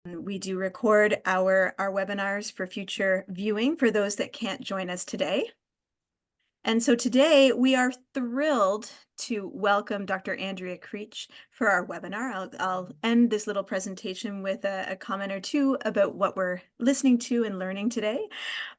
We do record our webinars for future viewing for those that can't join us today. And so today we are thrilled to welcome Dr. Andrea Creech for our webinar. I'll end this little presentation with a comment or two about what we're listening to and learning today.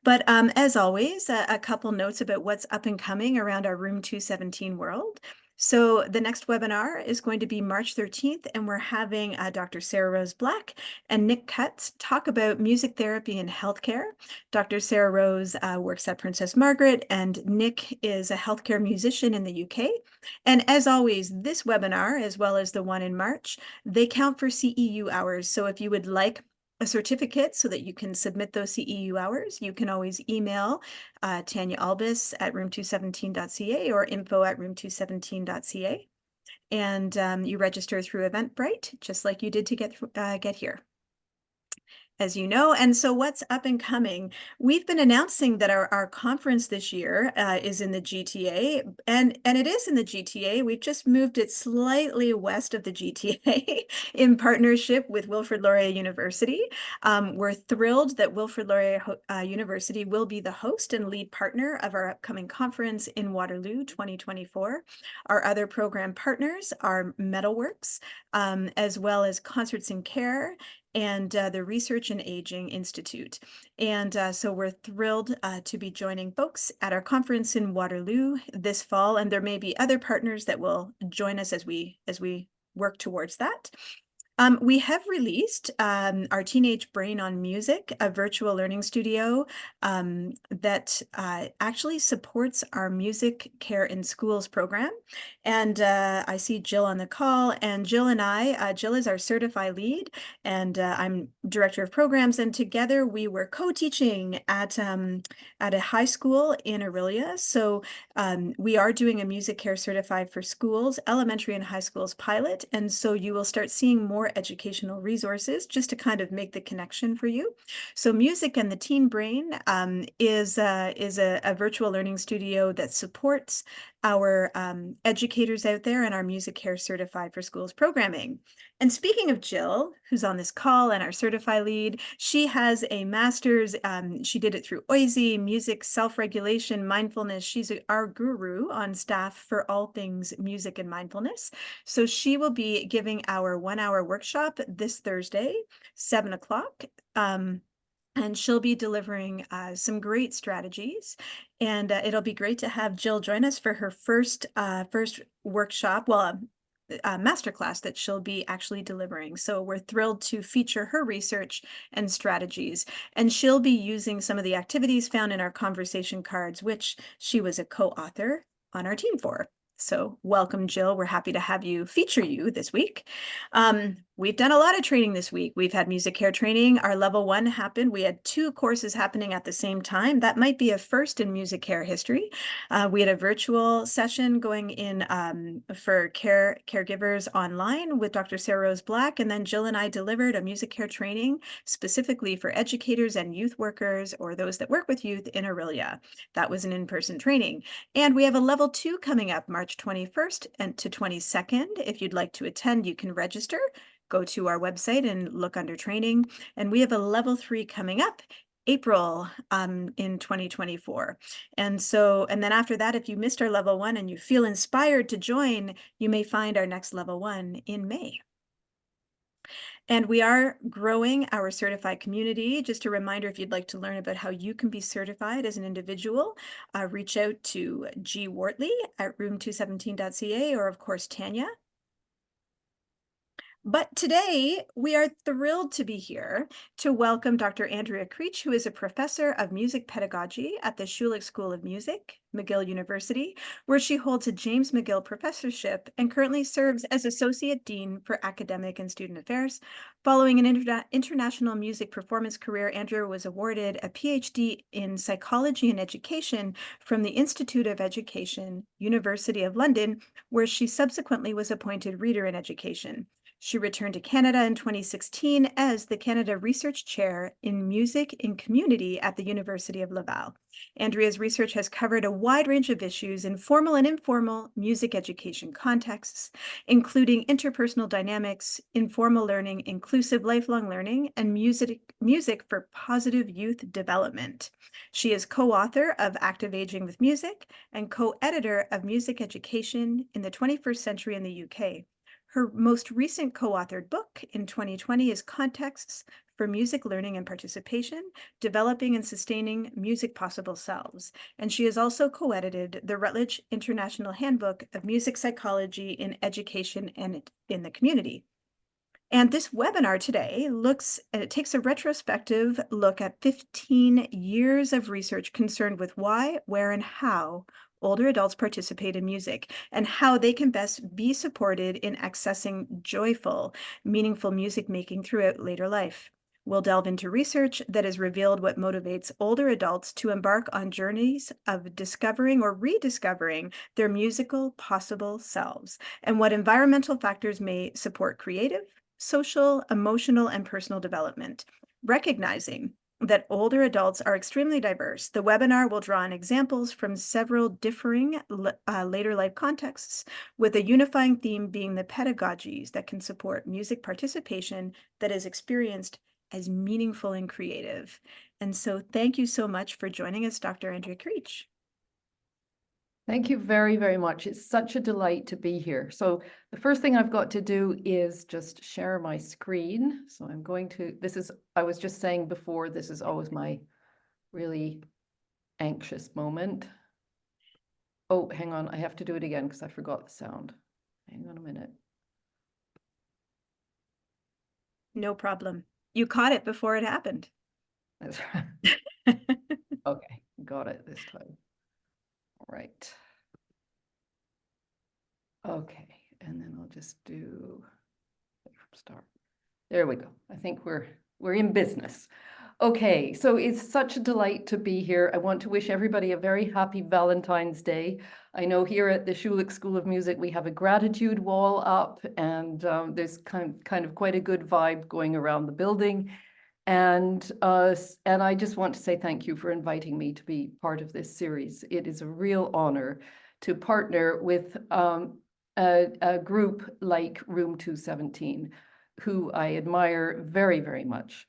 But as always, a couple notes about what's up and coming around our Room 217 world. So the next webinar is going to be March 13th, and we're having Dr. Sarah Rose Black and Nick Cutts talk about music therapy and healthcare. Dr. Sarah Rose works at Princess Margaret, and Nick is a healthcare musician in the UK. And as always, this webinar, as well as the one in March, they count for CEU hours. So if you would like a certificate so that you can submit those CEU hours, you can always email Tanya Albus at room217.ca or info@room217.ca. And you register through Eventbrite, just like you did to get here, as you know. And so what's up and coming? We've been announcing that our conference this year is in the GTA, and it is in the GTA. We've just moved it slightly west of the GTA in partnership with Wilfrid Laurier University. We're thrilled that Wilfrid Laurier University will be the host and lead partner of our upcoming conference in Waterloo 2024. Our other program partners are Metalworks, as well as Concerts in Care, and the Research and Aging Institute. And so we're thrilled to be joining folks at our conference in Waterloo this fall, and there may be other partners that will join us as we work towards that. We have released our Teenage Brain on Music, a virtual learning studio that actually supports our music care in schools program. And I see Jill on the call, and Jill and Jill is our certified lead, and I'm director of programs. And together we were co-teaching at a high school in Aurelia. So we are doing a music care certified for schools, elementary and high schools pilot. And so you will start seeing more educational resources just to kind of make the connection for you. So Music and the Teen Brain is a virtual learning studio that supports our educators out there and our music care certified for schools programming. And speaking of Jill, who's on this call and our certified lead, she has a master's. She did it through OISE, music, self-regulation, mindfulness. She's our guru on staff for all things music and mindfulness. So she will be giving our 1-hour workshop this Thursday, 7 o'clock. And she'll be delivering some great strategies. And it'll be great to have Jill join us for her first workshop, well, masterclass that she'll be actually delivering. So we're thrilled to feature her research and strategies. And she'll be using some of the activities found in our conversation cards, which she was a co-author on our team for. So welcome, Jill. We're happy to feature you this week. We've done a lot of training this week. We've had music care training. Our level 1 happened. We had 2 courses happening at the same time. That might be a first in music care history. We had a virtual session going in for caregivers online with Dr. Sarah Rose Black, and then Jill and I delivered a music care training specifically for educators and youth workers or those that work with youth in Aurelia. That was an in-person training. And we have a level 2 coming up March 21st and to 22nd. If you'd like to attend, you can register. Go to our website and look under training. And we have a level 3 coming up April in 2024. And then after that, if you missed our level 1 and you feel inspired to join, you may find our next level 1 in May. And we are growing our certified community. Just a reminder, if you'd like to learn about how you can be certified as an individual, reach out to G. Wortley at room217.ca or, of course, Tanya. But today, we are thrilled to be here to welcome Dr. Andrea Creech, who is a professor of music pedagogy at the Schulich School of Music, McGill University, where she holds a James McGill professorship and currently serves as Associate Dean for Academic and Student Affairs. Following an international music performance career, Andrea was awarded a PhD in Psychology and Education from the Institute of Education, University of London, where she subsequently was appointed Reader in Education. She returned to Canada in 2016 as the Canada Research Chair in Music in Community at the University of Laval. Andrea's research has covered a wide range of issues in formal and informal music education contexts, including interpersonal dynamics, informal learning, inclusive lifelong learning, and music for positive youth development. She is co-author of Active Aging with Music and co-editor of Music Education in the 21st Century in the UK. Her most recent co-authored book in 2020 is Contexts for Music Learning and Participation, Developing and Sustaining Music Possible Selves. And she has also co-edited the Routledge International Handbook of Music Psychology in Education and in the Community. And this webinar today takes a retrospective look at 15 years of research concerned with why, where, and how older adults participate in music and how they can best be supported in accessing joyful, meaningful music making throughout later life. We'll delve into research that has revealed what motivates older adults to embark on journeys of discovering or rediscovering their musical possible selves, and what environmental factors may support creative, social, emotional, and personal development. Recognizing that older adults are extremely diverse, the webinar will draw on examples from several differing later life contexts, with a unifying theme being the pedagogies that can support music participation that is experienced as meaningful and creative. And so thank you so much for joining us, Dr. Andrea Creech. Thank you very, very much. It's such a delight to be here. So the first thing I've got to do is just share my screen. So I'm going to, I was just saying before, this is always my really anxious moment. Oh, hang on, I have to do it again because I forgot the sound. Hang on a minute. No problem. You caught it before it happened. That's right. Okay, got it this time. All right. Okay, and then I'll just do start. There we go. I think we're in business. Okay, so it's such a delight to be here. I want to wish everybody a very happy Valentine's Day. I know here at the Schulich School of Music, we have a gratitude wall up, and there's kind of quite a good vibe going around the building. And I just want to say thank you for inviting me to be part of this series. It is a real honor to partner with a group like Room 217, who I admire very, very much.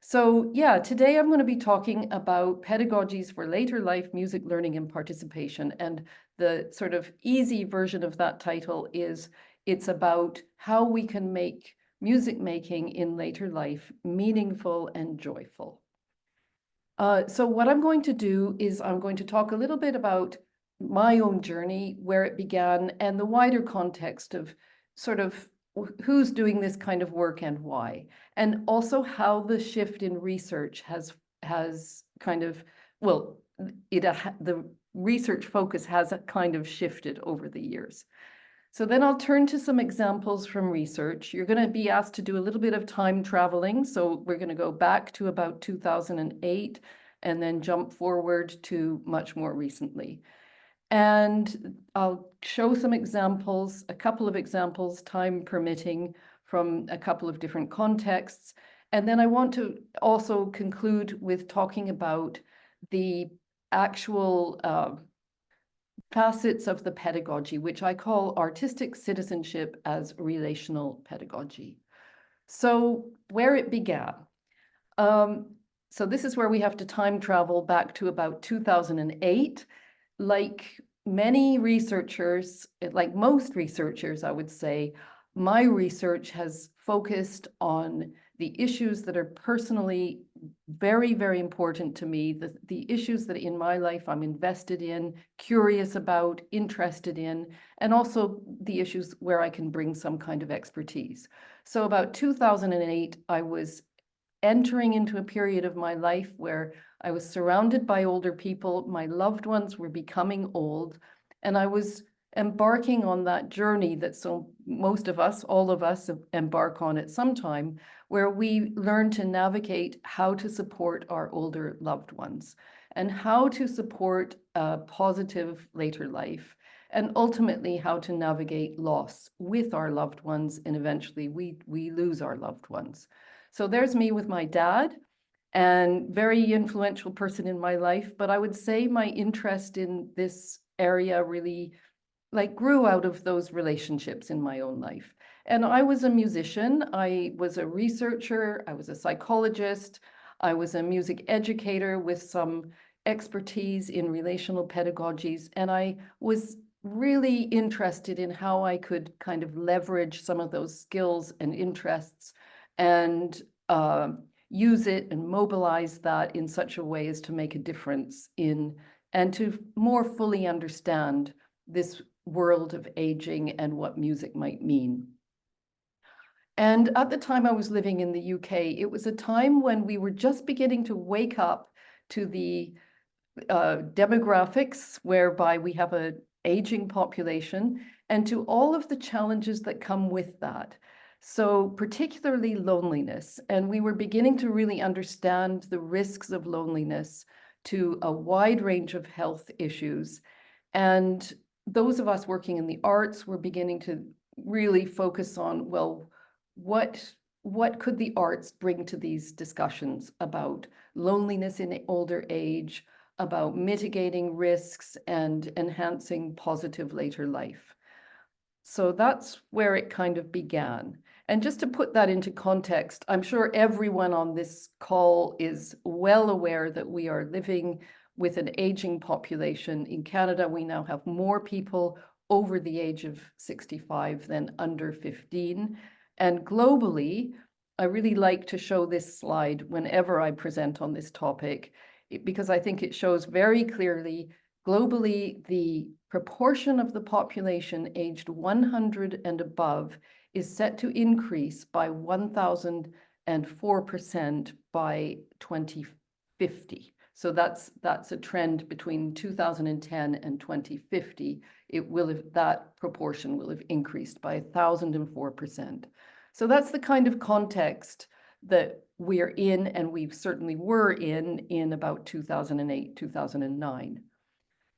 So yeah, today I'm going to be talking about pedagogies for later life music learning and participation. And the sort of easy version of that title is it's about how we can make music making in later life meaningful and joyful. So what I'm going to do is I'm going to talk a little bit about my own journey, where it began, and the wider context of sort of who's doing this kind of work and why, and also how the shift in research has kind of, well, the research focus has kind of shifted over the years. So then I'll turn to some examples from research. You're going to be asked to do a little bit of time traveling. So we're going to go back to about 2008 and then jump forward to much more recently. And I'll show some examples, a couple of examples, time permitting, from a couple of different contexts. And then I want to also conclude with talking about the actual facets of the pedagogy, which I call artistic citizenship as relational pedagogy. So where it began. So this is where we have to time travel back to about 2008. Like many researchers, like most researchers, I would say, my research has focused on the issues that are personally very, very important to me, the issues that in my life I'm invested in, curious about, interested in, and also the issues where I can bring some kind of expertise. So about 2008, I was entering into a period of my life where I was surrounded by older people, my loved ones were becoming old, and I was embarking on that journey that so most of us, all of us, embark on at some time, where we learn to navigate how to support our older loved ones and how to support a positive later life and ultimately how to navigate loss with our loved ones, and eventually we lose our loved ones. So there's me with my dad, and very influential person in my life, but I would say my interest in this area really grew out of those relationships in my own life. And I was a musician, I was a researcher, I was a psychologist, I was a music educator with some expertise in relational pedagogies, and I was really interested in how I could kind of leverage some of those skills and interests and use it and mobilize that in such a way as to make a difference in and to more fully understand this world of aging and what music might mean. And at the time I was living in the UK, it was a time when we were just beginning to wake up to the demographics whereby we have an aging population and to all of the challenges that come with that. So particularly loneliness. And we were beginning to really understand the risks of loneliness to a wide range of health issues. And those of us working in the arts were beginning to really focus on, well, what could the arts bring to these discussions about loneliness in older age, about mitigating risks and enhancing positive later life. So that's where it kind of began. And just to put that into context, I'm sure everyone on this call is well aware that we are living with an aging population. In Canada, we now have more people over the age of 65 than under 15. And globally, I really like to show this slide whenever I present on this topic, because I think it shows very clearly globally the proportion of the population aged 100 and above is set to increase by 1,004% by 2050. So that's a trend between 2010 and 2050. That proportion will have increased by 1,004%. So that's the kind of context that we're in, and we certainly were in about 2008, 2009.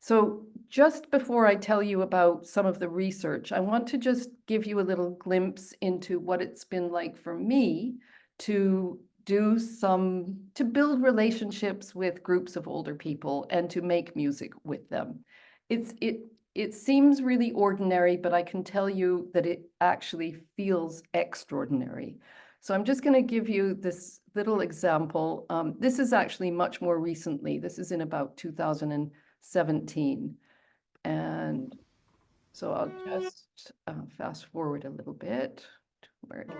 So just before I tell you about some of the research, I want to just give you a little glimpse into what it's been like for me to build relationships with groups of older people and to make music with them. It seems really ordinary, but I can tell you that it actually feels extraordinary. So I'm just going to give you this little example. This is actually much more recently. This is in about 2017. And so I'll just fast forward a little bit to where it is.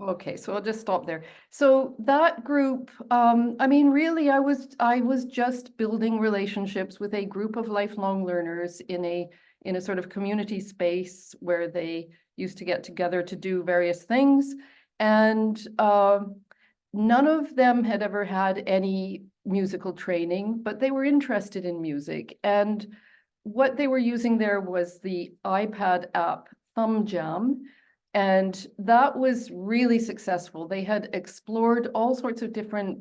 Okay, so I'll just stop there. So that group, I mean, really, I was just building relationships with a group of lifelong learners in a sort of community space where they used to get together to do various things. And none of them had ever had any musical training, but they were interested in music. And what they were using there was the iPad app Thumb Jam. And that was really successful. They had explored all sorts of different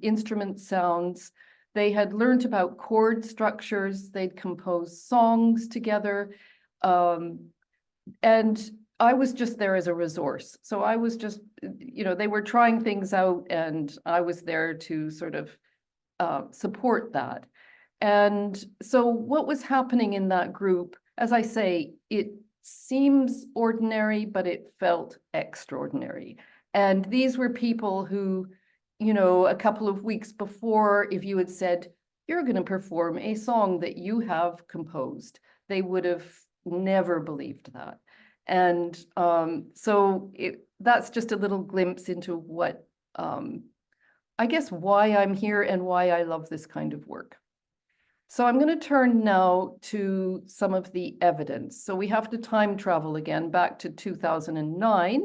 instrument sounds. They had learned about chord structures. They'd composed songs together. And I was just there as a resource. So I was just, they were trying things out, and I was there to sort of support that. And so what was happening in that group, as I say, it seems ordinary, but it felt extraordinary. And these were people who, you know, a couple of weeks before, if you had said, you're going to perform a song that you have composed, they would have never believed that. And so that's just a little glimpse into what, I guess, why I'm here and why I love this kind of work. So I'm going to turn now to some of the evidence. So we have to time travel again back to 2009.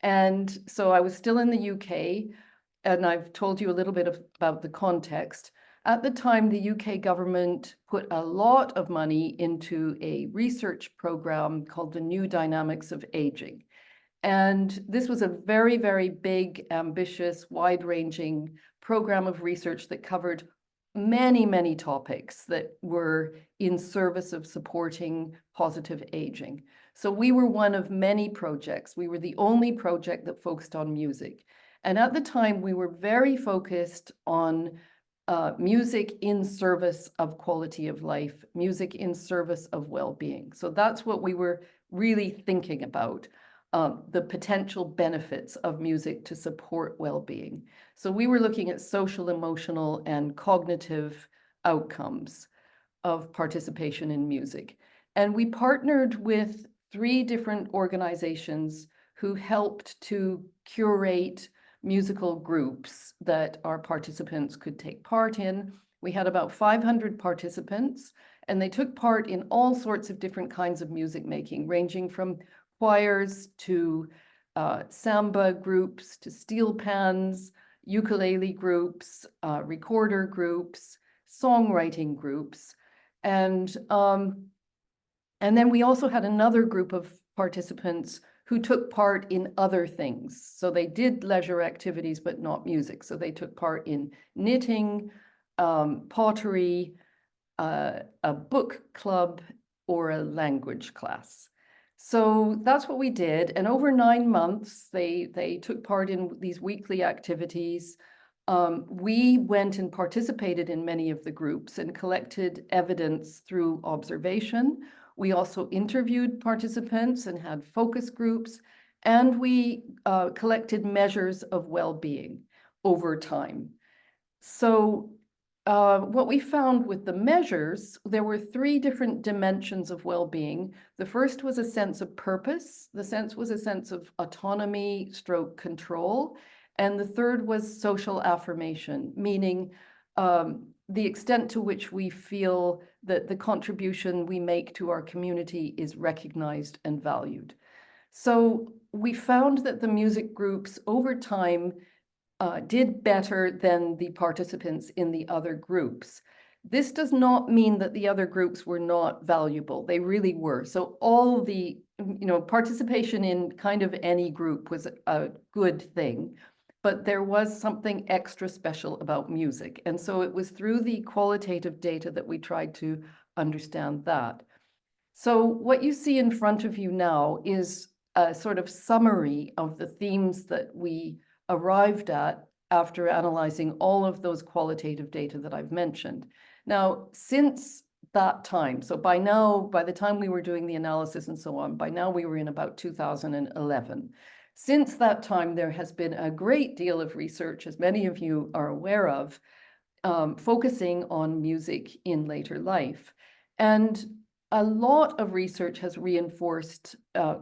And so I was still in the UK, and I've told you a little bit about the context. At the time, the UK government put a lot of money into a research program called the New Dynamics of Aging. And this was a very, very big, ambitious, wide-ranging program of research that covered many, many topics that were in service of supporting positive aging. So we were one of many projects. We were the only project that focused on music. And at the time, we were very focused on music in service of quality of life, music in service of well-being. So that's what we were really thinking about. The potential benefits of music to support well-being. So we were looking at social, emotional, and cognitive outcomes of participation in music. And we partnered with 3 different organizations who helped to curate musical groups that our participants could take part in. We had about 500 participants, and they took part in all sorts of different kinds of music making, ranging from choirs to samba groups, to steel pans, ukulele groups, recorder groups, songwriting groups. And then we also had another group of participants who took part in other things. So they did leisure activities, but not music. So they took part in knitting, pottery, a book club, or a language class. So that's what we did. And over 9 months, they took part in these weekly activities. We went and participated in many of the groups and collected evidence through observation. We also interviewed participants and had focus groups, and we collected measures of well-being over time. So what we found with the measures, there were 3 different dimensions of well-being. The first was a sense of purpose. The sense was a sense of autonomy stroke control. And the third was social affirmation, meaning the extent to which we feel that the contribution we make to our community is recognized and valued. So we found that the music groups over time did better than the participants in the other groups. This does not mean that the other groups were not valuable. They really were. So all the, participation in kind of any group was a good thing, but there was something extra special about music. And so it was through the qualitative data that we tried to understand that. So what you see in front of you now is a sort of summary of the themes that we arrived at after analyzing all of those qualitative data that I've mentioned. Now, since that time, so by now, by the time we were doing the analysis and so on, by now we were in about 2011. Since that time, there has been a great deal of research, as many of you are aware of, focusing on music in later life. And a lot of research has reinforced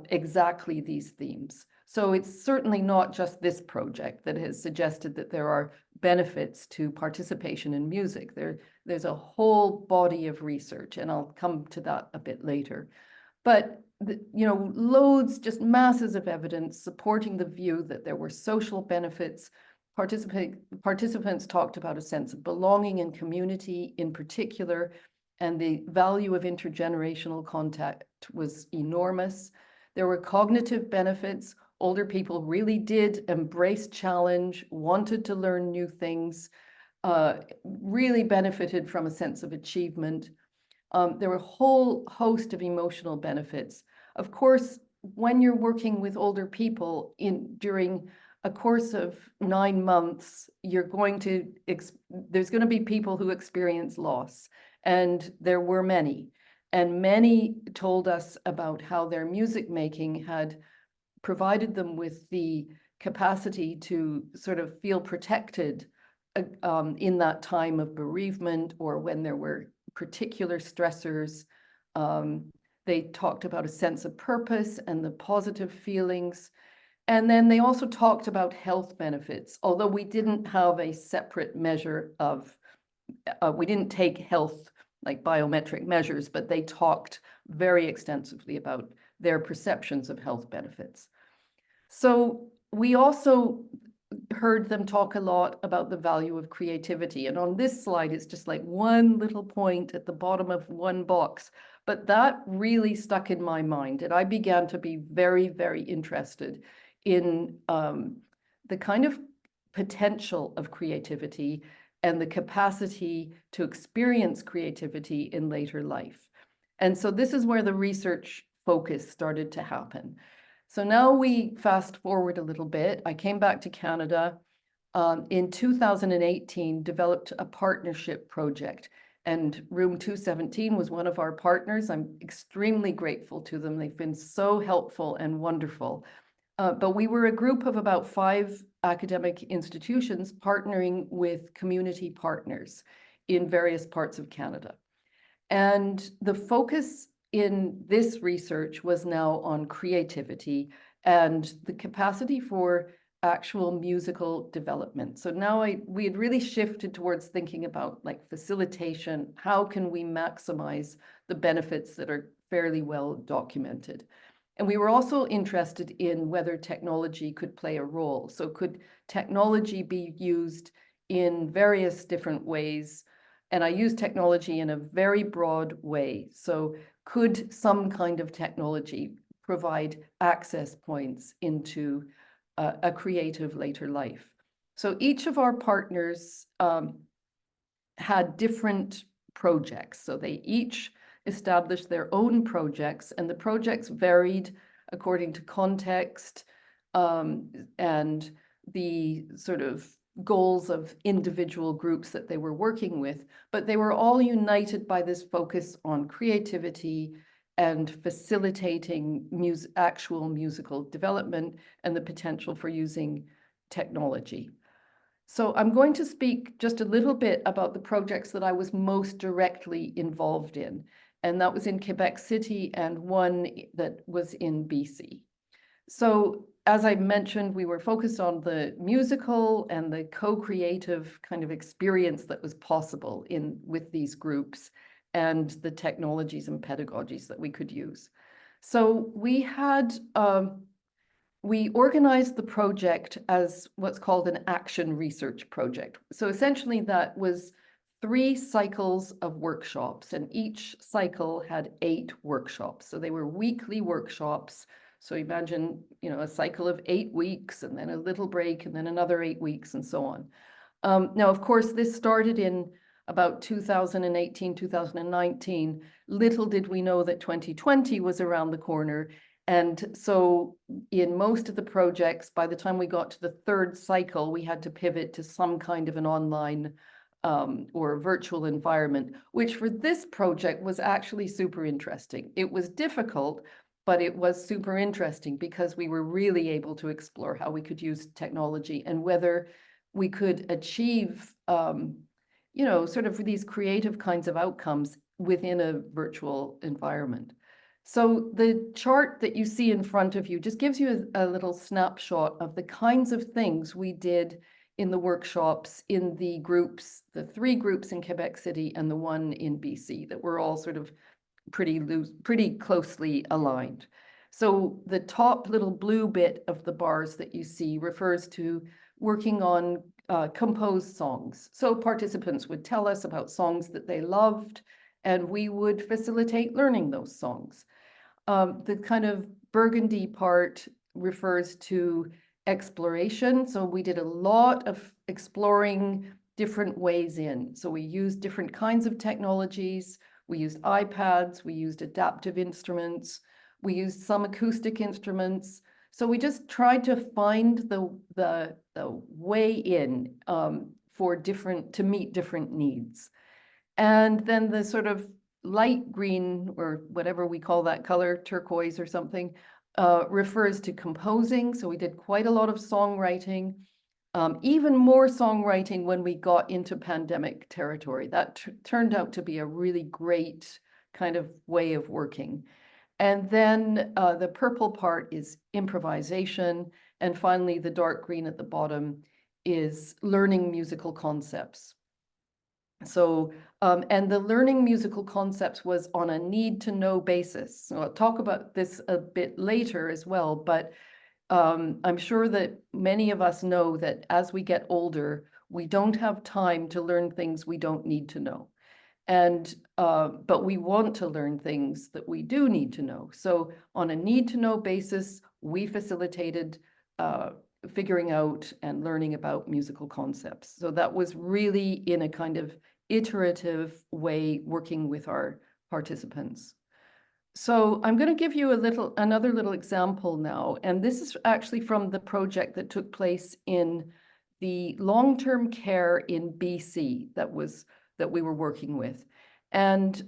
exactly these themes. So it's certainly not just this project that has suggested that there are benefits to participation in music. There's a whole body of research, and I'll come to that a bit later. But loads, just masses of evidence supporting the view that there were social benefits. Participants talked about a sense of belonging and community in particular, and the value of intergenerational contact was enormous. There were cognitive benefits. Older people really did embrace challenge, wanted to learn new things, really benefited from a sense of achievement. There were a whole host of emotional benefits. Of course, when you're working with older people during a course of 9 months, there's going to be people who experience loss, and there were many. And many told us about how their music making had provided them with the capacity to sort of feel protected in that time of bereavement or when there were particular stressors. They talked about a sense of purpose and the positive feelings. And then they also talked about health benefits, although we didn't have a separate measure of, we didn't take health like biometric measures, but they talked very extensively about their perceptions of health benefits. So we also heard them talk a lot about the value of creativity. And on this slide, it's just like one little point at the bottom of one box. But that really stuck in my mind. And I began to be very, very interested in the kind of potential of creativity and the capacity to experience creativity in later life. And so this is where the research focus started to happen. So now we fast forward a little bit. I came back to Canada in 2018, developed a partnership project, and Room 217 was one of our partners. I'm extremely grateful to them. They've been so helpful and wonderful. But we were a group of about 5 academic institutions partnering with community partners in various parts of Canada. And the focus in this research was now on creativity and the capacity for actual musical development. So now we had really shifted towards thinking about like facilitation. How can we maximize the benefits that are fairly well documented? And we were also interested in whether technology could play a role. So could technology be used in various different ways? And I use technology in a very broad way. So could some kind of technology provide access points into a creative later life? So each of our partners had different projects. So they each established their own projects, and the projects varied according to context and the sort of goals of individual groups that they were working with, but they were all united by this focus on creativity and facilitating actual musical development and the potential for using technology. So I'm going to speak just a little bit about the projects that I was most directly involved in, and that was in Quebec City and one that was in BC. So as I mentioned, we were focused on the musical and the co-creative kind of experience that was possible with these groups and the technologies and pedagogies that we could use. So we had, we organized the project as what's called an action research project. So essentially that was 3 cycles of workshops, and each cycle had 8 workshops. So they were weekly workshops. So imagine, you know, a cycle of 8 weeks and then a little break and then another 8 weeks and so on. Now, of course, this started in about 2018, 2019. Little did we know that 2020 was around the corner. And so in most of the projects, by the time we got to the 3rd cycle, we had to pivot to some kind of an online or virtual environment, which for this project was actually super interesting. It was difficult, but it was super interesting because we were really able to explore how we could use technology and whether we could achieve, you know, sort of these creative kinds of outcomes within a virtual environment. So the chart that you see in front of you just gives you a little snapshot of the kinds of things we did in the workshops, in the groups, the 3 groups in Quebec City and the one in BC that were all sort of pretty closely aligned. So the top little blue bit of the bars that you see refers to working on composed songs. So participants would tell us about songs that they loved, and we would facilitate learning those songs. The kind of burgundy part refers to exploration. So we did a lot of exploring different ways in. So we used different kinds of technologies. We used iPads, we used adaptive instruments, we used some acoustic instruments. So we just tried to find the way in to meet different needs. And then the sort of light green, or whatever we call that color, turquoise or something, refers to composing. So we did quite a lot of songwriting, even more songwriting when we got into pandemic territory. That turned out to be a really great kind of way of working. And then the purple part is improvisation. And finally, the dark green at the bottom is learning musical concepts. So, and the learning musical concepts was on a need-to-know basis. So I'll talk about this a bit later as well, but I'm sure that many of us know that as we get older, we don't have time to learn things we don't need to know. And, but we want to learn things that we do need to know. So on a need-to-know basis, we facilitated figuring out and learning about musical concepts. So that was really in a kind of iterative way working with our participants. So I'm going to give you another little example now, and this is actually from the project that took place in the long-term care in BC that we were working with. And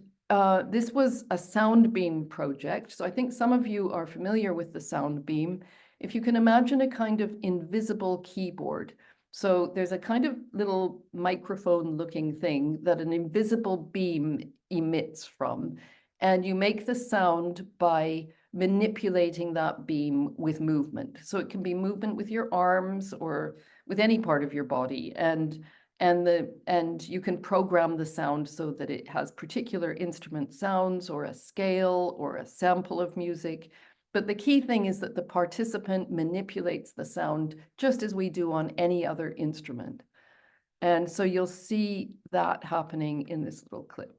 this was a sound beam project. So I think some of you are familiar with the sound beam. If you can imagine a kind of invisible keyboard. So there's a kind of little microphone looking thing that an invisible beam emits from. And you make the sound by manipulating that beam with movement. So it can be movement with your arms or with any part of your body. And you can program the sound so that it has particular instrument sounds or a scale or a sample of music. But the key thing is that the participant manipulates the sound just as we do on any other instrument. And so you'll see that happening in this little clip.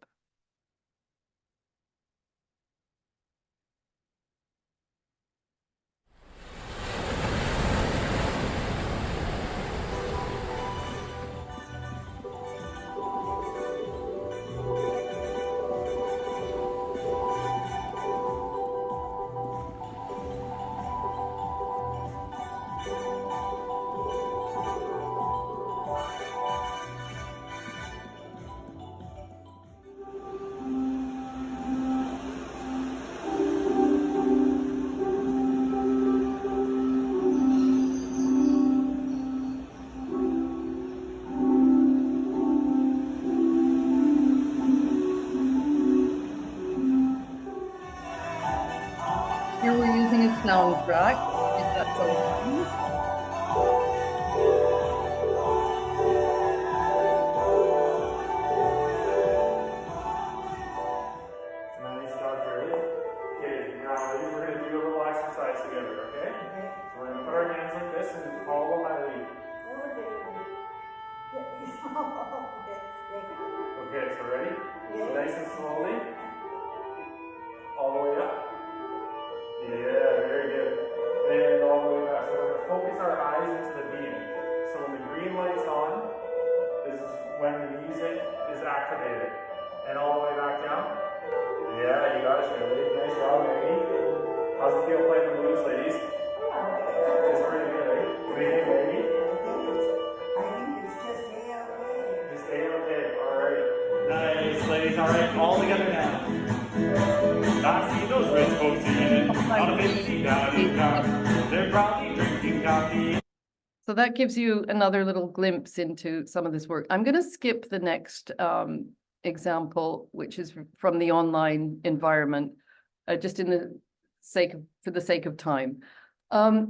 Here we're using a soundtrack. Is that something? Nice job, Shirley. Okay, now we're going to do a little exercise together, okay? So we're going to put our hands like this and follow my lead. Okay, so ready? So nice and slowly. All the way up. Yeah, very good. And all the way back. So we're going to focus our eyes into the beam. So when the green light's on, this is when the music is activated. And all the way back down. Yeah, you got it, Shirley. Nice job, Maggie. How's it feel playing the blues, ladies? It's pretty good, right? What do you think, Maggie? I think it's just A-okay. Just A-okay. All right. Nice, ladies. All right, all together now. I see those rich folks in on a busy down. They're probably drinking coffee. So that gives you another little glimpse into some of this work. I'm going to skip the next example, which is from the online environment, just for the sake of time.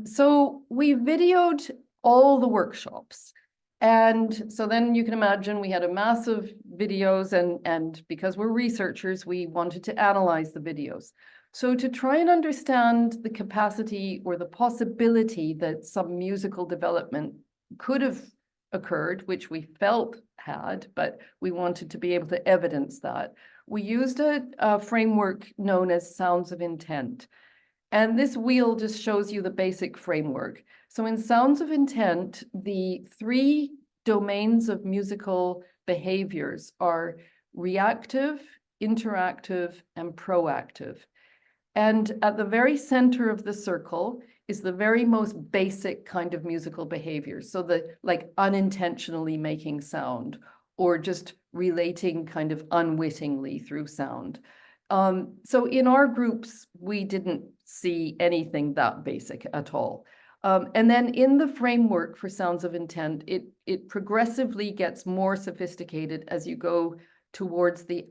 So we videoed all the workshops. And so then you can imagine we had a mass of videos and because we're researchers, we wanted to analyze the videos. So to try and understand the capacity or the possibility that some musical development could have occurred, which we felt had, but we wanted to be able to evidence that, we used a framework known as sounds of intent. And this wheel just shows you the basic framework. So in sounds of intent, the three domains of musical behaviors are reactive, interactive, and proactive. And at the very center of the circle is the very most basic kind of musical behavior. So the like unintentionally making sound or just relating kind of unwittingly through sound. So in our groups, we didn't see anything that basic at all. And then in the framework for Sounds of Intent, it progressively gets more sophisticated as you go towards the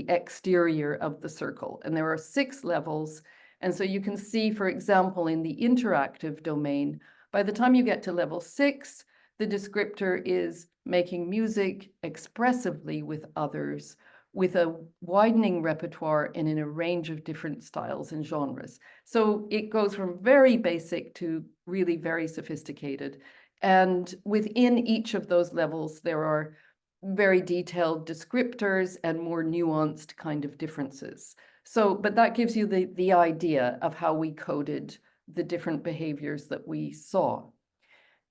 exterior of the circle. And there are 6 levels. And so you can see, for example, in the interactive domain, by the time you get to level 6, the descriptor is making music expressively with others, with a widening repertoire and in a range of different styles and genres. So it goes from very basic to really very sophisticated. And within each of those levels, there are very detailed descriptors and more nuanced kind of differences. So, but that gives you the idea of how we coded the different behaviors that we saw.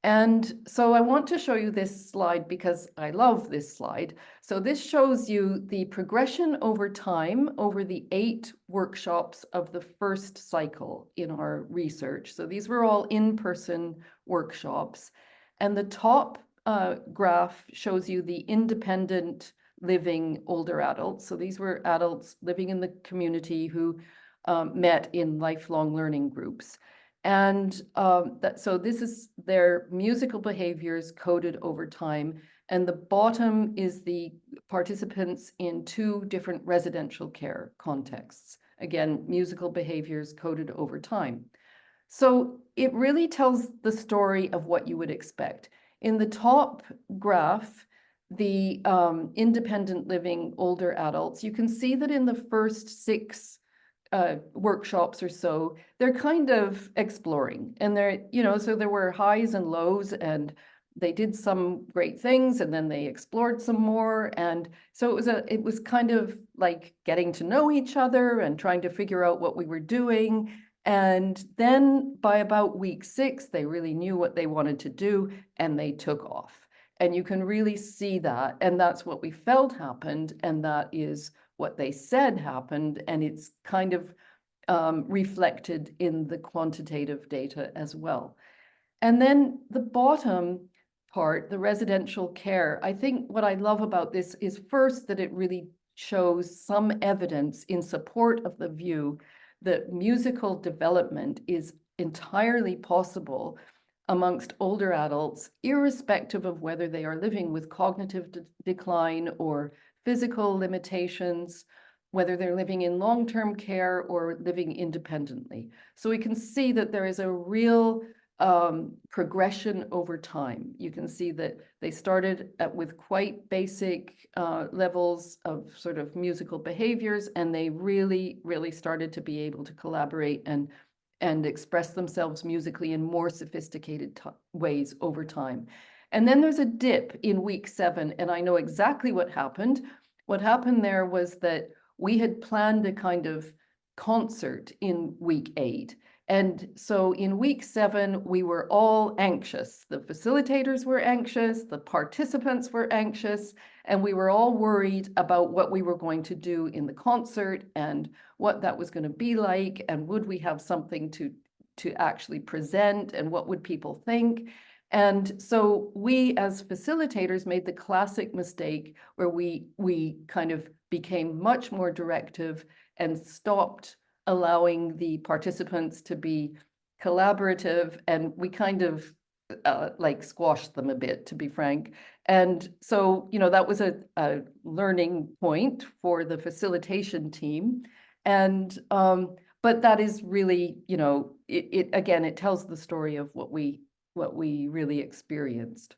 And so I want to show you this slide because I love this slide. So this shows you the progression over time over the 8 workshops of the first cycle in our research. So these were all in-person workshops. And the top graph shows you the independent living older adults. So these were adults living in the community who met in lifelong learning groups. And so this is their musical behaviors coded over time. And the bottom is the participants in 2 different residential care contexts. Again, musical behaviors coded over time. So it really tells the story of what you would expect. In the top graph, the independent living older adults, you can see that in the first 6 workshops or so, they're kind of exploring, and they're, so there were highs and lows, and they did some great things, and then they explored some more. And so it was kind of like getting to know each other and trying to figure out what we were doing. And then by about week 6, they really knew what they wanted to do, and they took off. And you can really see that, and that's what we felt happened, and that is what they said happened, and it's kind of reflected in the quantitative data as well. And then the bottom part, the residential care, I think what I love about this is first that it really shows some evidence in support of the view that musical development is entirely possible amongst older adults, irrespective of whether they are living with cognitive decline or physical limitations, whether they're living in long-term care or living independently. So we can see that there is a real progression over time. You can see that they started with quite basic levels of sort of musical behaviors, and they really, really started to be able to collaborate and express themselves musically in more sophisticated ways over time. And then there's a dip in week 7, and I know exactly what happened. What happened there was that we had planned a kind of concert in week 8. And so in week 7, we were all anxious. The facilitators were anxious, the participants were anxious, and we were all worried about what we were going to do in the concert and what that was going to be like, and would we have something to actually present, and what would people think? And so we as facilitators made the classic mistake where we kind of became much more directive and stopped allowing the participants to be collaborative, and we kind of like squashed them a bit, to be frank. And so, that was a learning point for the facilitation team. And but that is really, it again, it tells the story of what we really experienced.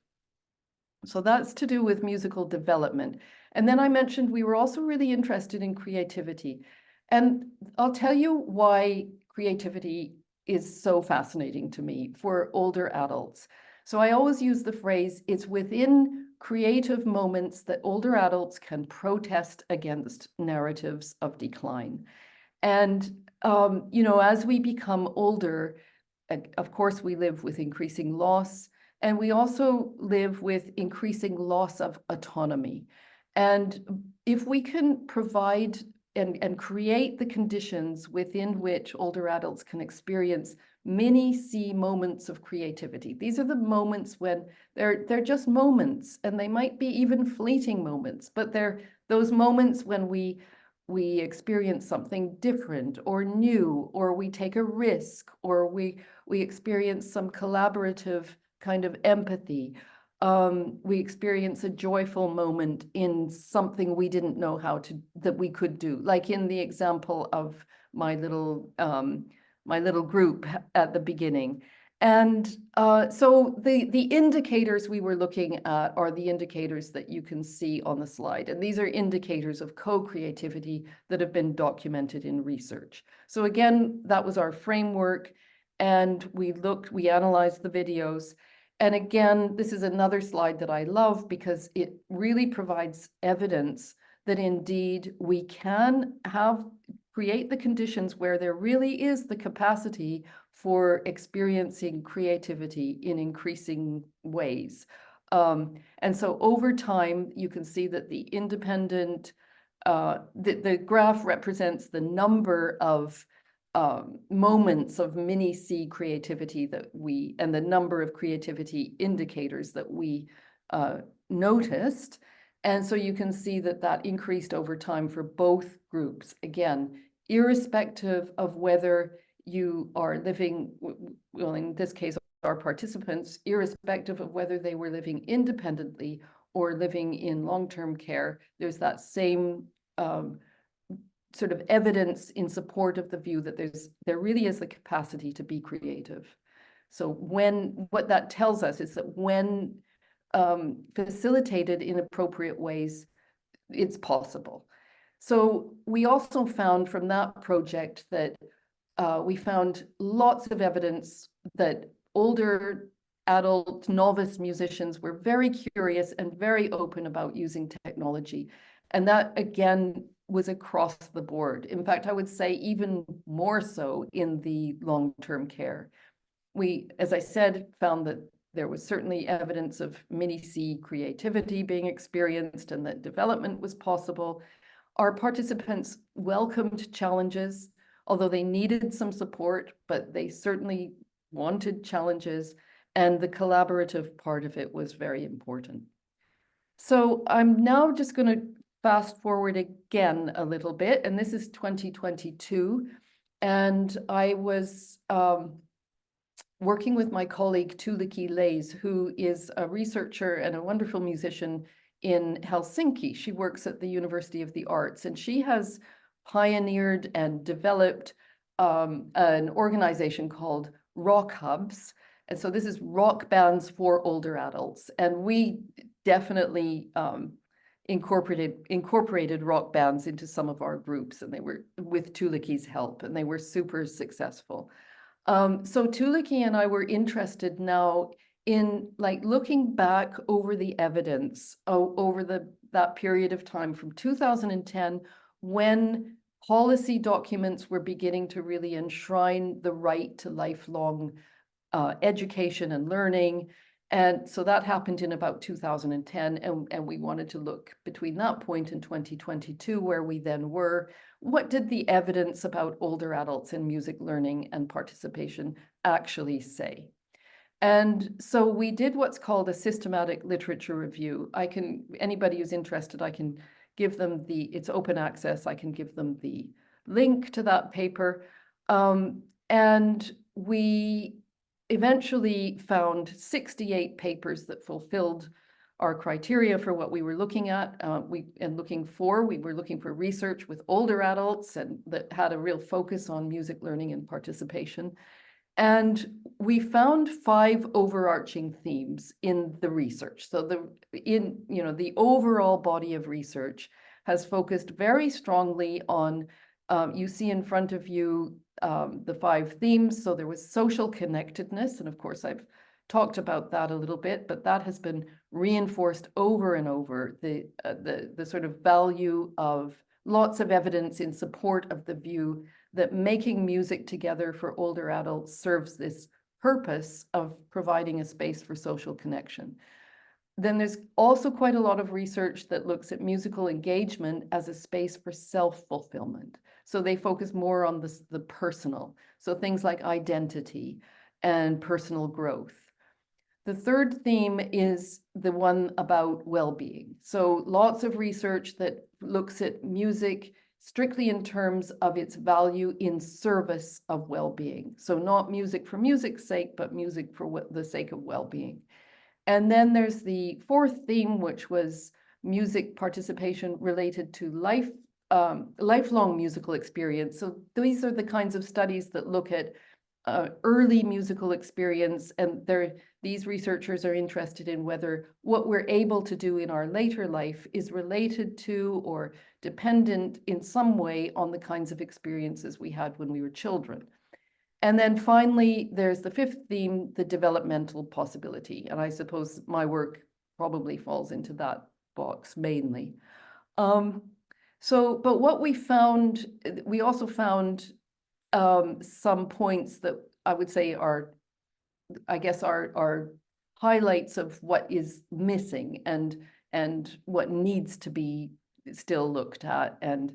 So that's to do with musical development. And then I mentioned we were also really interested in creativity. And I'll tell you why creativity is so fascinating to me for older adults. So I always use the phrase, it's within creative moments that older adults can protest against narratives of decline. And, as we become older, of course, we live with increasing loss, and we also live with increasing loss of autonomy. And if we can provide and create the conditions within which older adults can experience mini-C moments of creativity. These are the moments when they're just moments, and they might be even fleeting moments, but they're those moments when we we experience something different or new, or we take a risk, or we experience some collaborative kind of empathy. We experience a joyful moment in something we didn't know that we could do, like in the example of my little group at the beginning. And so the indicators we were looking at are the indicators that you can see on the slide. And these are indicators of co-creativity that have been documented in research. So again, that was our framework. And we analyzed the videos. And again, this is another slide that I love because it really provides evidence that indeed we can create the conditions where there really is the capacity for experiencing creativity in increasing ways. And so over time, you can see that the independent, the graph represents the number of moments of mini C creativity and the number of creativity indicators that we noticed. And so you can see that that increased over time for both groups. Again, irrespective of whether you are living, well, in this case, our participants, irrespective of whether they were living independently or living in long-term care, there's that same sort of evidence in support of the view that there really is the capacity to be creative. So what that tells us is that when facilitated in appropriate ways, it's possible. So we also found from that project that we found lots of evidence that older adult novice musicians were very curious and very open about using technology. And that, again, was across the board. In fact, I would say even more so in the long-term care. We, as I said, found that there was certainly evidence of mini-C creativity being experienced and that development was possible. Our participants welcomed challenges, although they needed some support, but they certainly wanted challenges, and the collaborative part of it was very important. So I'm now just going to fast forward again a little bit, and this is 2022, and I was working with my colleague Tuulikki Leis, who is a researcher and a wonderful musician in Helsinki. She works at the University of the Arts, and she has pioneered and developed an organization called Rock Hubs. And so this is rock bands for older adults. And we definitely incorporated rock bands into some of our groups, and they were with Tuulikki's help, and they were super successful. So Tuulikki and I were interested now in looking back over the evidence over that period of time from 2010, when policy documents were beginning to really enshrine the right to lifelong education and learning. And so that happened in about 2010, and we wanted to look between that point and 2022, where we then were. What did the evidence about older adults in music learning and participation actually say? And so we did what's called a systematic literature review. Anybody who's interested, I can give them it's open access, I can give them the link to that paper. And we eventually found 68 papers that fulfilled our criteria for what we were looking at. We were looking for research with older adults and that had a real focus on music learning and participation. And we found 5 overarching themes in the research. So the overall body of research has focused very strongly on, you see in front of you the 5 themes. So there was social connectedness, and of course I've talked about that a little bit, but that has been reinforced over and over, the sort of value of lots of evidence in support of the view that making music together for older adults serves this purpose of providing a space for social connection. Then there's also quite a lot of research that looks at musical engagement as a space for self-fulfillment. So they focus more on the personal. So things like identity and personal growth. The third theme is the one about well-being. So lots of research that looks at music strictly in terms of its value in service of well-being. So not music for music's sake, but music for the sake of well-being. And then there's the fourth theme, which was music participation related to lifelong musical experience. So these are the kinds of studies that look at early musical experience, and these researchers are interested in whether what we're able to do in our later life is related to or dependent in some way on the kinds of experiences we had when we were children. And then finally, there's the fifth theme, the developmental possibility. And I suppose my work probably falls into that box mainly. But what we found, we also found some points that I would say are, I guess, are highlights of what is missing and what needs to be still looked at, and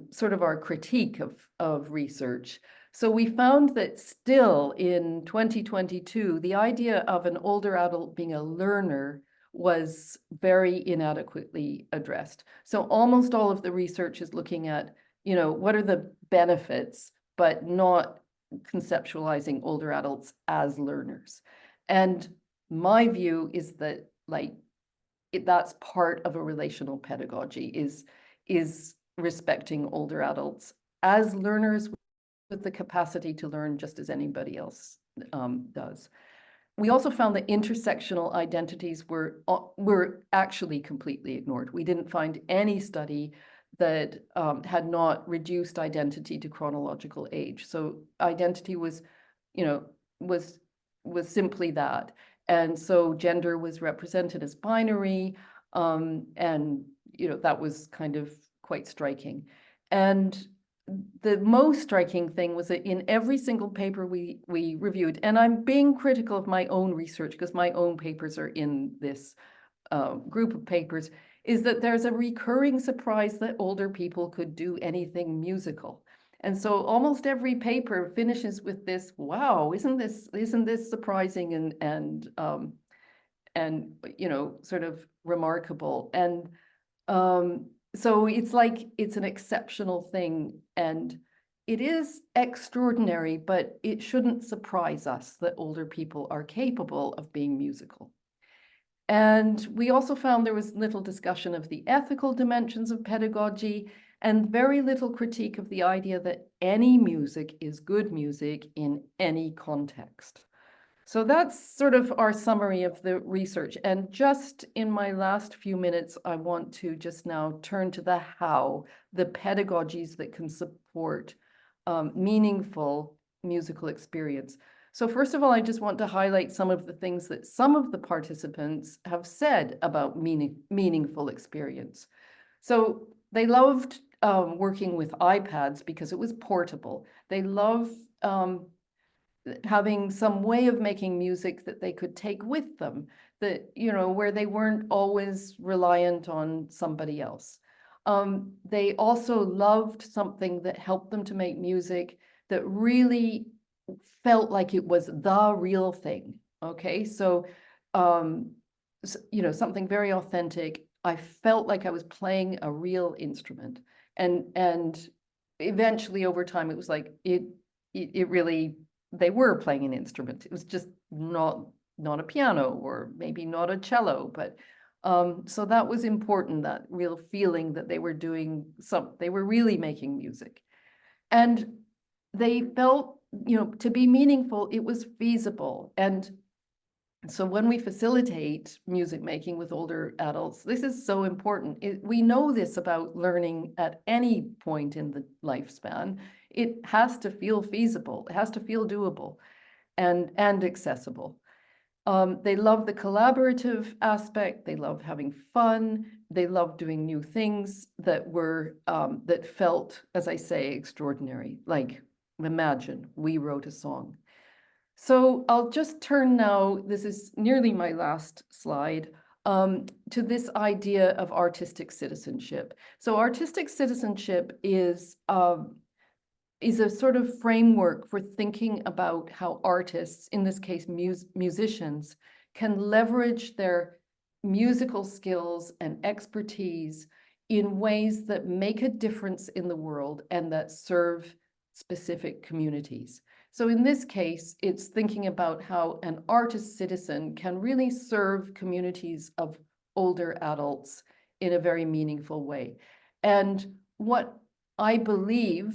sort of our critique of research. So we found that still in 2022, the idea of an older adult being a learner was very inadequately addressed. So almost all of the research is looking at, what are the benefits, but not conceptualizing older adults as learners. And my view is that that's part of a relational pedagogy, is respecting older adults as learners with the capacity to learn just as anybody else does. We also found that intersectional identities were actually completely ignored. We didn't find any study that had not reduced identity to chronological age. So identity was simply that. And so gender was represented as binary, and that was kind of quite striking. And the most striking thing was that in every single paper we reviewed, and I'm being critical of my own research because my own papers are in this group of papers, is that there's a recurring surprise that older people could do anything musical. And so almost every paper finishes with this, wow, isn't this surprising and sort of remarkable. And so it's like it's an exceptional thing, and it is extraordinary, but it shouldn't surprise us that older people are capable of being musical. And we also found there was little discussion of the ethical dimensions of pedagogy, and very little critique of the idea that any music is good music in any context. So that's sort of our summary of the research. And just in my last few minutes, I want to just now turn to the how, the pedagogies that can support meaningful musical experience. So first of all, I just want to highlight some of the things that some of the participants have said about meaningful experience. So they loved working with iPads because it was portable. They love having some way of making music that they could take with them, that, where they weren't always reliant on somebody else. They also loved something that helped them to make music that really felt like it was the real thing. Okay, so, something very authentic. I felt like I was playing a real instrument, and eventually over time it was like it really, they were playing an instrument. It was just not a piano, or maybe not a cello, but so that was important, that real feeling that they were doing they were really making music. And they felt, to be meaningful, it was feasible. And so when we facilitate music making with older adults, this is so important. We know this about learning at any point in the lifespan. It has to feel feasible. It has to feel doable and accessible. They love the collaborative aspect. They love having fun. They love doing new things that were, that felt, as I say, extraordinary. Like, imagine we wrote a song. So I'll just turn now, this is nearly my last slide, to this idea of artistic citizenship. So artistic citizenship is a sort of framework for thinking about how artists, in this case musicians, can leverage their musical skills and expertise in ways that make a difference in the world and that serve specific communities. So in this case, it's thinking about how an artist citizen can really serve communities of older adults in a very meaningful way. And what I believe,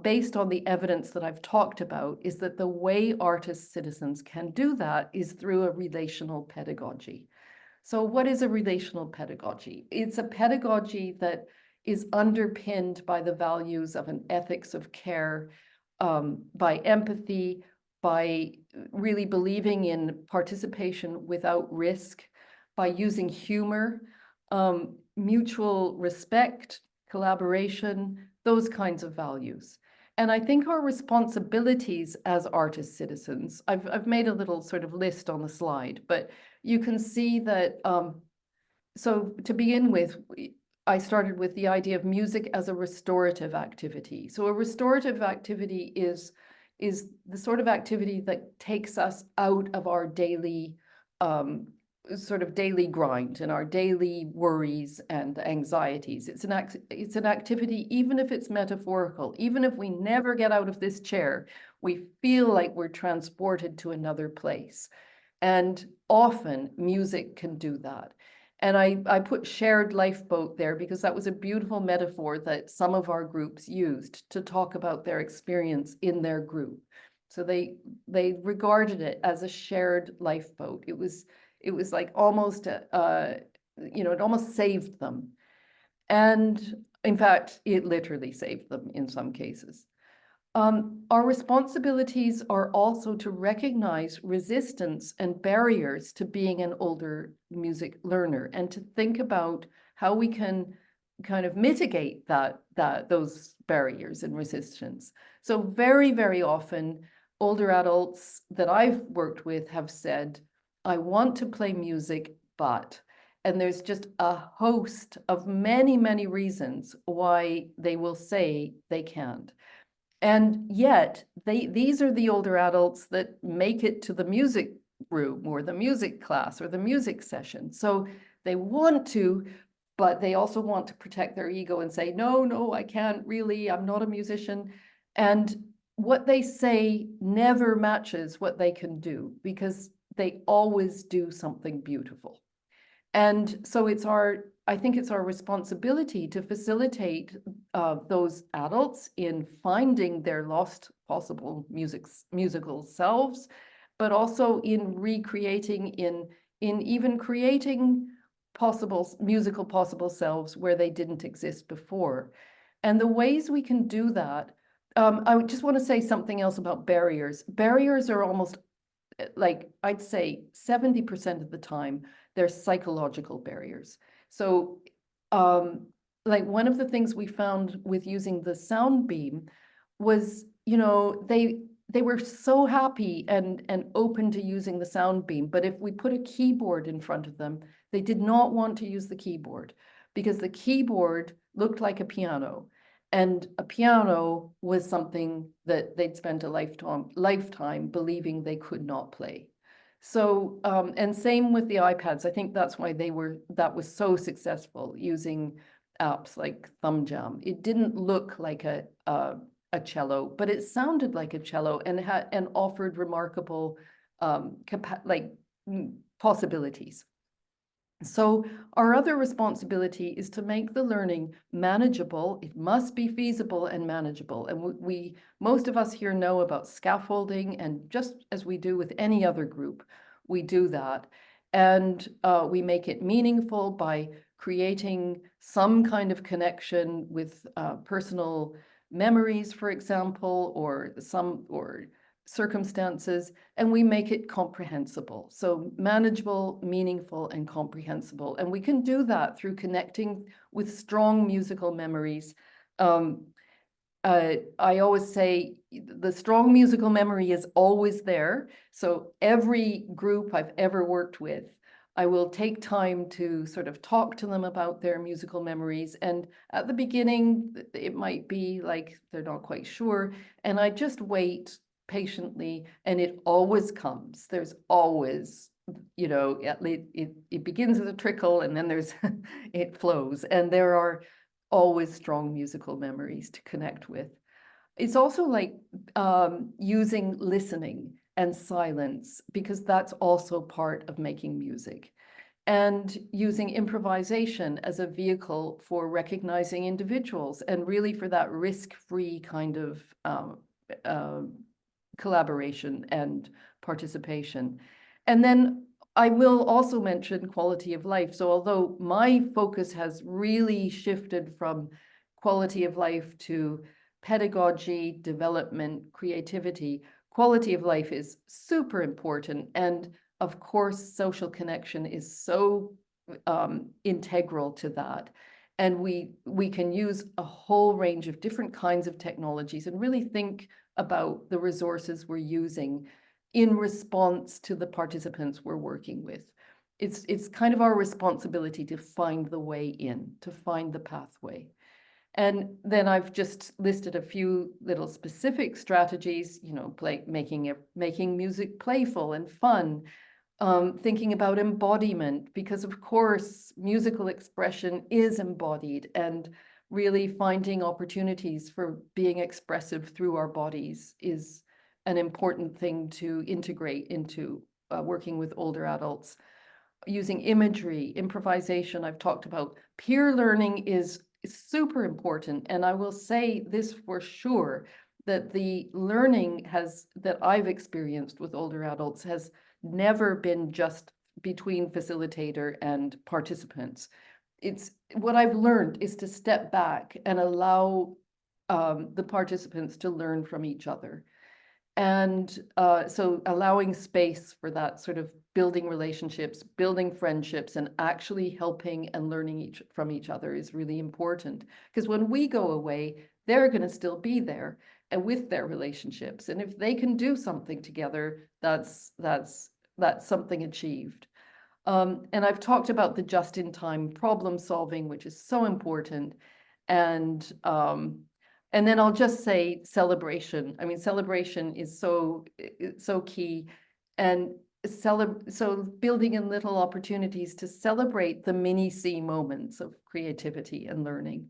based on the evidence that I've talked about, is that the way artist citizens can do that is through a relational pedagogy. So what is a relational pedagogy? It's a pedagogy that is underpinned by the values of an ethics of care, by empathy, by really believing in participation without risk, by using humor, mutual respect, collaboration, those kinds of values. And I think our responsibilities as artist citizens, I've made a little sort of list on the slide, but you can see that, so to begin with, I started with the idea of music as a restorative activity. So a restorative activity is the sort of activity that takes us out of our daily, sort of daily grind and our daily worries and anxieties. It's an activity, even if it's metaphorical, even if we never get out of this chair, we feel like we're transported to another place. And often music can do that. And I put shared lifeboat there because that was a beautiful metaphor that some of our groups used to talk about their experience in their group. So they regarded it as a shared lifeboat. It was like almost, it almost saved them. And in fact, it literally saved them in some cases. Our responsibilities are also to recognize resistance and barriers to being an older music learner and to think about how we can kind of mitigate those barriers and resistance. So very, very often, older adults that I've worked with have said, I want to play music, but, and there's just a host of many, many reasons why they will say they can't. And yet, these are the older adults that make it to the music room or the music class or the music session. So they want to, but they also want to protect their ego and say, no, I can't really, I'm not a musician. And what they say never matches what they can do because they always do something beautiful. And so I think it's our responsibility to facilitate those adults in finding their lost possible musical selves, but also in recreating, in even creating musical possible selves where they didn't exist before. And the ways we can do that, I just want to say something else about barriers. Barriers are almost, like, I'd say 70% of the time, they're psychological barriers. So like one of the things we found with using the sound beam was, they were so happy and open to using the sound beam. But if we put a keyboard in front of them, they did not want to use the keyboard because the keyboard looked like a piano. And a piano was something that they'd spent a lifetime believing they could not play. So, and same with the iPads. I think that's why that was so successful, using apps like Thumb Jam. It didn't look like a cello, but it sounded like a cello and offered remarkable possibilities. So our other responsibility is to make the learning manageable. It must be feasible and manageable. And most of us here know about scaffolding, and just as we do with any other group, we do that. And we make it meaningful by creating some kind of connection with personal memories, for example, or circumstances, and we make it comprehensible. So manageable, meaningful, and comprehensible. And we can do that through connecting with strong musical memories. I always say the strong musical memory is always there. So every group I've ever worked with, I will take time to sort of talk to them about their musical memories. And at the beginning, it might be like they're not quite sure. And I just wait patiently, and it always comes. There's always you know, it begins as a trickle and then there's, it flows. And there are always strong musical memories to connect with. It's also like using listening and silence, because that's also part of making music. And using improvisation as a vehicle for recognizing individuals and really for that risk-free kind of collaboration and participation. And then I will also mention quality of life. So although my focus has really shifted from quality of life to pedagogy, development, creativity, quality of life is super important. And of course, social connection is so integral to that. And we can use a whole range of different kinds of technologies and really think about the resources we're using in response to the participants we're working with. It's kind of our responsibility to find the way in, to find the pathway. And then I've just listed a few little specific strategies, you know, making music playful and fun, thinking about embodiment, because of course, musical expression is embodied, and really finding opportunities for being expressive through our bodies is an important thing to integrate into working with older adults. Using imagery, improvisation, I've talked about. Peer learning is super important. And I will say this for sure, that the learning that I've experienced with older adults has never been just between facilitator and participants. It's what I've learned is to step back and allow the participants to learn from each other. And so allowing space for that sort of building relationships, building friendships, and actually helping and learning from each other is really important. Because when we go away, they're going to still be there and with their relationships. And if they can do something together, that's something achieved. And I've talked about the just-in-time problem solving, which is so important. And then I'll just say celebration. I mean, celebration is so key. And so building in little opportunities to celebrate the mini C moments of creativity and learning.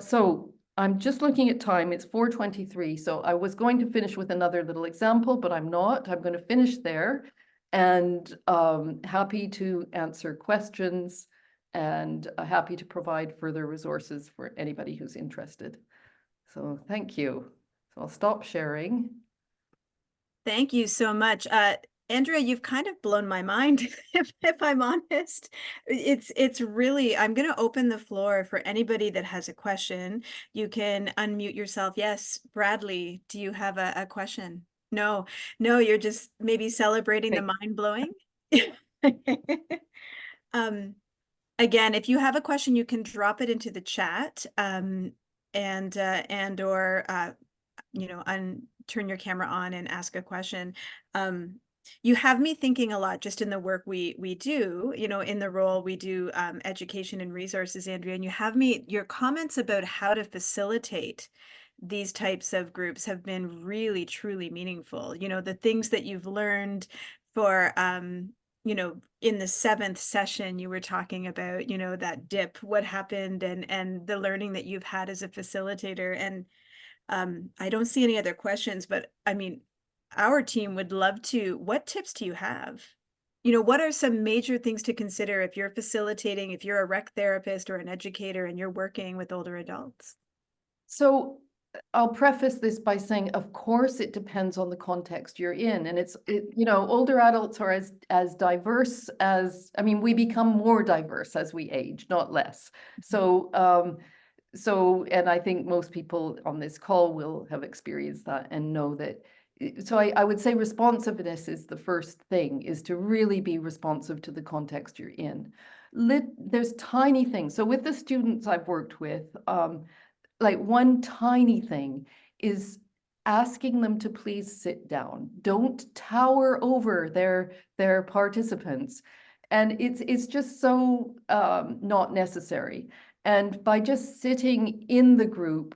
So I'm just looking at time. It's 4:23. So I was going to finish with another little example, but I'm not. I'm going to finish there. And happy to answer questions, and happy to provide further resources for anybody who's interested. So thank you. So I'll stop sharing. Thank you so much. Andrea, you've kind of blown my mind, if I'm honest. It's really, I'm going to open the floor for anybody that has a question. You can unmute yourself. Yes, Bradley, do you have a question? No, you're just maybe celebrating the mind blowing. Again, if you have a question, you can drop it into the chat, and or turn your camera on and ask a question. You have me thinking a lot just in the work we do, in the role we do, education and resources, Andrea, and your comments about how to facilitate these types of groups have been really, truly meaningful. The things that you've learned for, in the 7th session, you were talking about, that dip, what happened, and the learning that you've had as a facilitator. And I don't see any other questions, but I mean, our team would love to. What tips do you have? What are some major things to consider if you're facilitating, if you're a rec therapist or an educator and you're working with older adults? So I'll preface this by saying, of course, it depends on the context you're in. And older adults are as diverse as, we become more diverse as we age, not less. So, and I think most people on this call will have experienced that and know that. So I would say responsiveness is the first thing, is to really be responsive to the context you're in. There's tiny things. So with the students I've worked with, like one tiny thing is asking them to please sit down. Don't tower over their participants. And it's just so not necessary. And by just sitting in the group,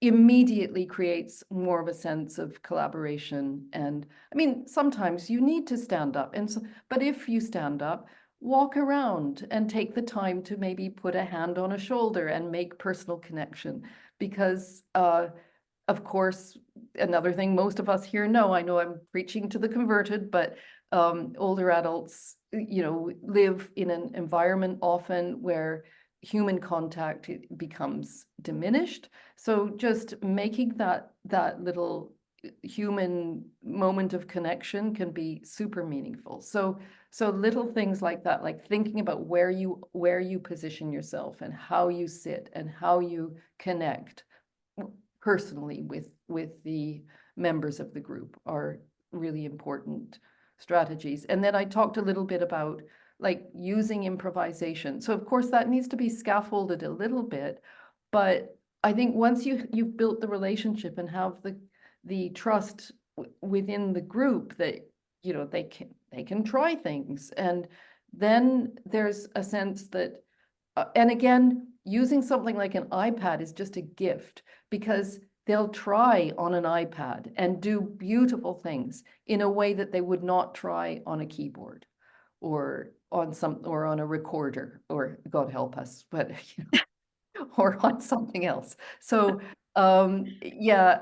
immediately creates more of a sense of collaboration. And I mean, sometimes you need to stand up, and so, but if you stand up, walk around and take the time to maybe put a hand on a shoulder and make personal connection. Because of course, another thing most of us here know, I know I'm preaching to the converted, but older adults, you know, live in an environment often where human contact becomes diminished. So just making that little human moment of connection can be super meaningful. So little things like that, like thinking about where you position yourself and how you sit and how you connect personally with the members of the group are really important strategies. And then I talked a little bit about like using improvisation. So of course that needs to be scaffolded a little bit, but I think once you've built the relationship and have the trust within the group that, you know, they can try things, and then there's a sense that and again, using something like an iPad is just a gift, because they'll try on an iPad and do beautiful things in a way that they would not try on a keyboard or on a recorder, or God help us, but you know, or on something else. So yeah,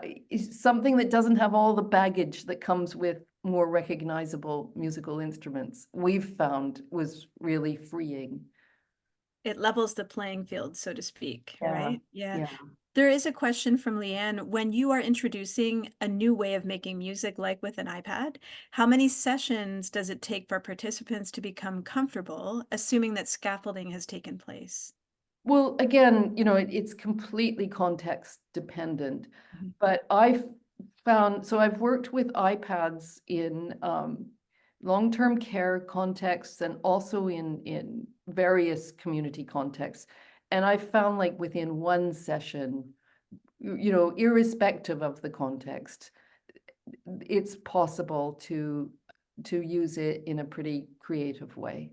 something that doesn't have all the baggage that comes with more recognizable musical instruments, we've found was really freeing. It levels the playing field, so to speak, Yeah, right? Yeah. yeah. There is a question from Leanne. When you are introducing a new way of making music, like with an iPad, how many sessions does it take for participants to become comfortable, assuming that scaffolding has taken place? Well, again, you know, it's completely context dependent, Mhm. but I've found, so I've worked with iPads in long-term care contexts and also in various community contexts. And I found like within one session, you know, irrespective of the context, it's possible to use it in a pretty creative way.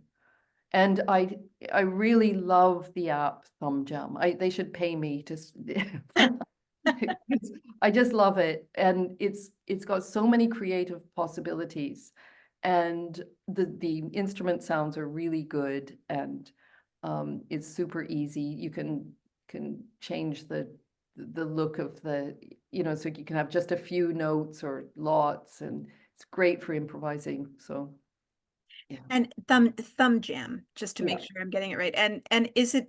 And I really love the app Thumb Jam. They should pay me to I just love it. And it's got so many creative possibilities. And the instrument sounds are really good, and it's super easy. You can change the look of the, you know, so you can have just a few notes or lots, and it's great for improvising. So yeah. And thumb jam, just to Yeah. make sure I'm getting it right. And is it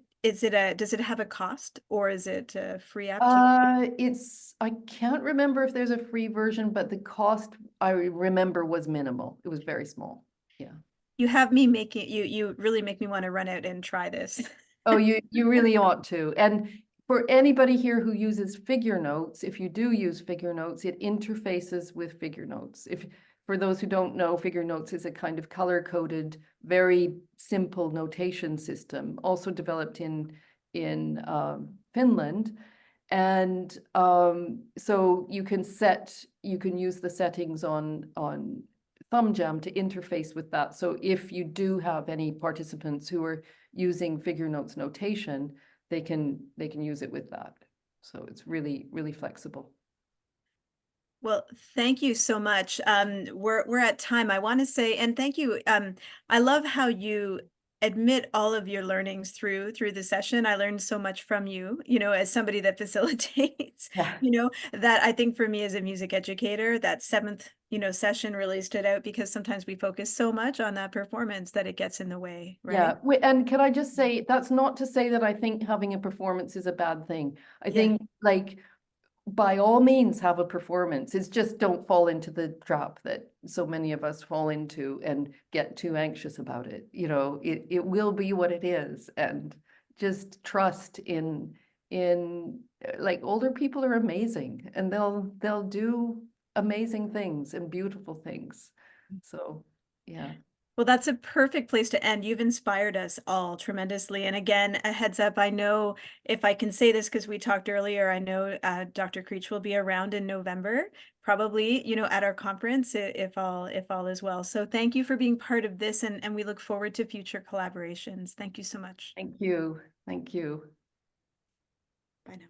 does it have a cost, or is it a free app to I can't remember if there's a free version, but the cost I remember was minimal. It was very small. Yeah. you have me making you really make me want to run out and try this. Oh, you really ought to. And for anybody here who uses figure notes, if you do use figure notes, it interfaces with figure notes. If for those who don't know, figure notes is a kind of color-coded, very simple notation system, also developed in Finland. And so you can use the settings on Thumb Jam to interface with that. So if you do have any participants who are using figure notes notation, they can use it with that. So it's really, really flexible. Well, thank you so much. We're at time. I want to say, and thank you. I love how you admit all of your learnings through the session. I learned so much from you, you know, as somebody that facilitates, Yeah. you know, that I think for me as a music educator, that seventh, you know, session really stood out, because sometimes we focus so much on that performance that it gets in the way, right? Yeah, and can I just say, that's not to say that I think having a performance is a bad thing. I Yeah. think like by all means have a performance. It's just don't fall into the trap that so many of us fall into and get too anxious about it. You know, it will be what it is, and just trust in like older people are amazing, and they'll do amazing things and beautiful things. So yeah. Well, that's a perfect place to end. You've inspired us all tremendously. And again, a heads up, I know, if I can say this because we talked earlier, I know Dr. Creech will be around in November, probably, you know, at our conference, if all is well. So thank you for being part of this, and we look forward to future collaborations. Thank you so much. Thank you. Thank you. Bye now.